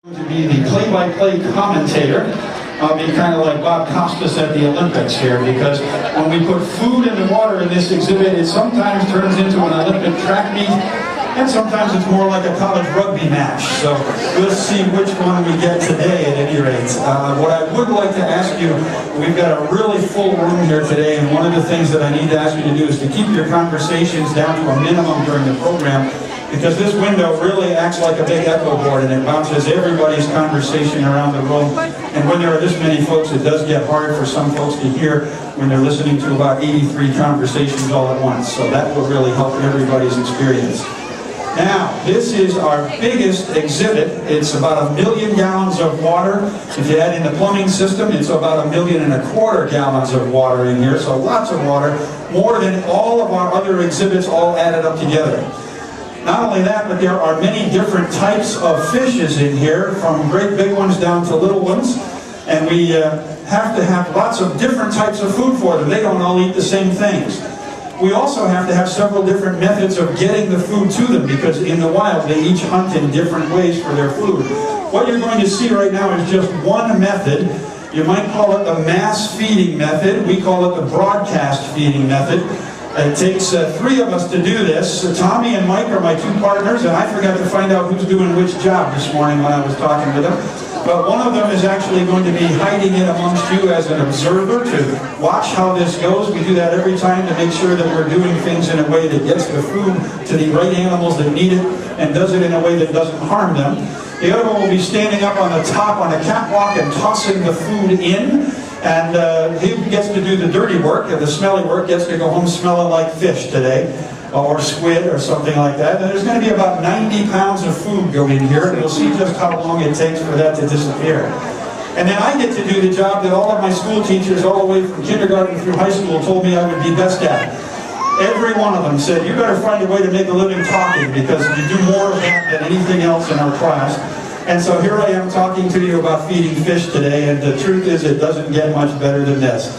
To be the play-by-play commentator. I'll be kind of like Bob Costas at the Olympics here, because when we put food in the water in this exhibit, it sometimes turns into an Olympic track meet, and sometimes it's more like a college rugby match. So we'll see which one we get today at any rate. What I would like to ask you, we've got a really full room here today, and one of the things that I need to ask you to do is to keep your conversations down to a minimum during the program, because this window really acts like a big echo board and it bounces everybody's conversation around the room. And when there are this many folks, it does get hard for some folks to hear when they're listening to about 83 conversations all at once. So that will really help everybody's experience. Now, this is our biggest exhibit. It's about 1 million gallons of water. If you add in the plumbing system, it's about 1.25 million gallons of water in here. So lots of water, more than all of our other exhibits all added up together. Not only that, but there are many different types of fishes in here, from great big ones down to little ones. And we have to have lots of different types of food for them. They don't all eat the same things. We also have to have several different methods of getting the food to them, because in the wild they each hunt in different ways for their food. What you're going to see right now is just one method. You might call it the mass feeding method. We call it the broadcast feeding method. It takes 3 of us to do this. Tommy and Mike are my 2 partners, and I forgot to find out who's doing which job this morning when I was talking to them. But one of them is actually going to be hiding in amongst you as an observer to watch how this goes. We do that every time to make sure that we're doing things in a way that gets the food to the right animals that need it, and does it in a way that doesn't harm them. The other one will be standing up on the top on a catwalk and tossing the food in. And he gets to do the dirty work, and the smelly work gets to go home smelling like fish today, or squid or something like that. And there's going to be about 90 pounds of food going in here, and we'll see just how long it takes for that to disappear. And then I get to do the job that all of my school teachers, all the way from kindergarten through high school, told me I would be best at. Every one of them said, you better find a way to make a living talking, because you do more of that than anything else in our class. And so here I am talking to you about feeding fish today, and the truth is it doesn't get much better than this.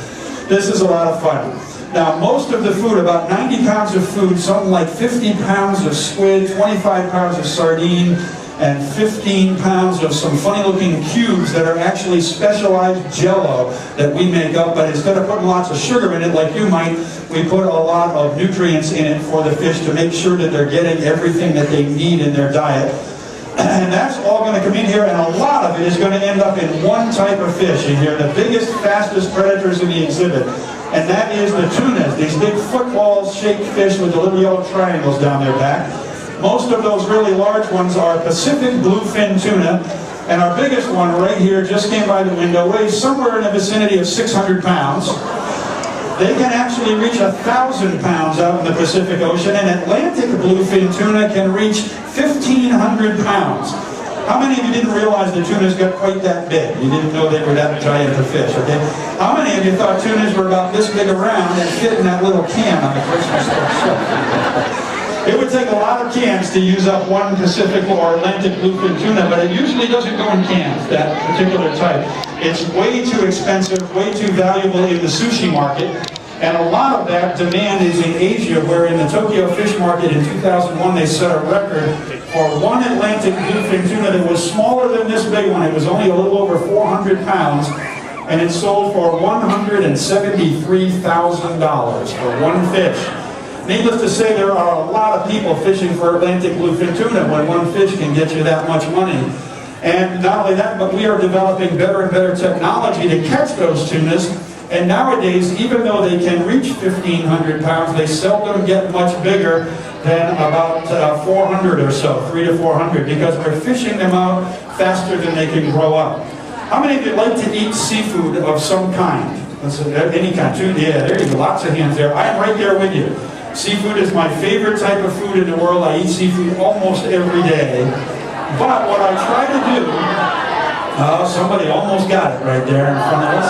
This is a lot of fun. Now, most of the food, about 90 pounds of food, something like 50 pounds of squid, 25 pounds of sardine, and 15 pounds of some funny-looking cubes that are actually specialized Jell-O that we make up, but instead of putting lots of sugar in it like you might, we put a lot of nutrients in it for the fish to make sure that they're getting everything that they need in their diet. And that's all going to come in here, and a lot of it is going to end up in one type of fish in here, the biggest, fastest predators in the exhibit. And that is the tunas, these big football-shaped fish with the little yellow triangles down their back. Most of those really large ones are Pacific bluefin tuna, and our biggest one right here just came by the window, weighs somewhere in the vicinity of 600 pounds. They can actually reach 1,000 pounds out in the Pacific Ocean, and Atlantic bluefin tuna can reach 1,500 pounds. How many of you didn't realize the tunas got quite that big? You didn't know they were that giant of fish, okay? How many of you thought tunas were about this big around and fit in that little can on the Christmas show? It would take a lot of cans to use up one Pacific or Atlantic bluefin tuna, but it usually doesn't go in cans, that particular type. It's way too expensive, way too valuable in the sushi market, and a lot of that demand is in Asia, where in the Tokyo Fish Market in 2001 they set a record for one Atlantic bluefin tuna that was smaller than this big one. It was only a little over 400 pounds, and it sold for $173,000 for one fish. Needless to say, there are a lot of people fishing for Atlantic bluefin tuna when one fish can get you that much money. And not only that, but we are developing better and better technology to catch those tunas. And nowadays, even though they can reach 1,500 pounds, they seldom get much bigger than about 400 or so, 300 to 400, because we're fishing them out faster than they can grow up. How many of you like to eat seafood of some kind? Any kind, too? Yeah, there you go, lots of hands there. I am right there with you. Seafood is my favorite type of food in the world. I eat seafood almost every day. But what I try to do, somebody almost got it right there in front of us.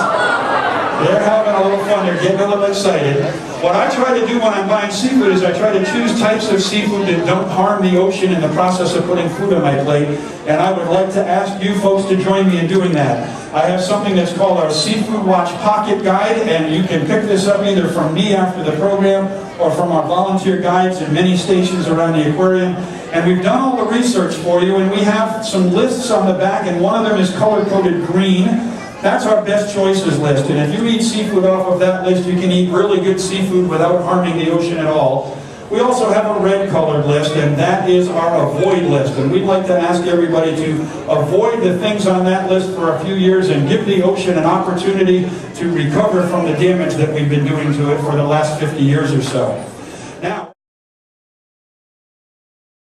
They're having a little fun, they're getting a little excited. What I try to do when I'm buying seafood is I try to choose types of seafood that don't harm the ocean in the process of putting food on my plate. And I would like to ask you folks to join me in doing that. I have something that's called our Seafood Watch Pocket Guide, and you can pick this up either from me after the program or from our volunteer guides in many stations around the aquarium. And we've done all the research for you, and we have some lists on the back, and one of them is color-coded green. That's our best choices list, and if you eat seafood off of that list, you can eat really good seafood without harming the ocean at all. We also have a red-colored list, and that is our avoid list. And we'd like to ask everybody to avoid the things on that list for a few years and give the ocean an opportunity to recover from the damage that we've been doing to it for the last 50 years or so. Now,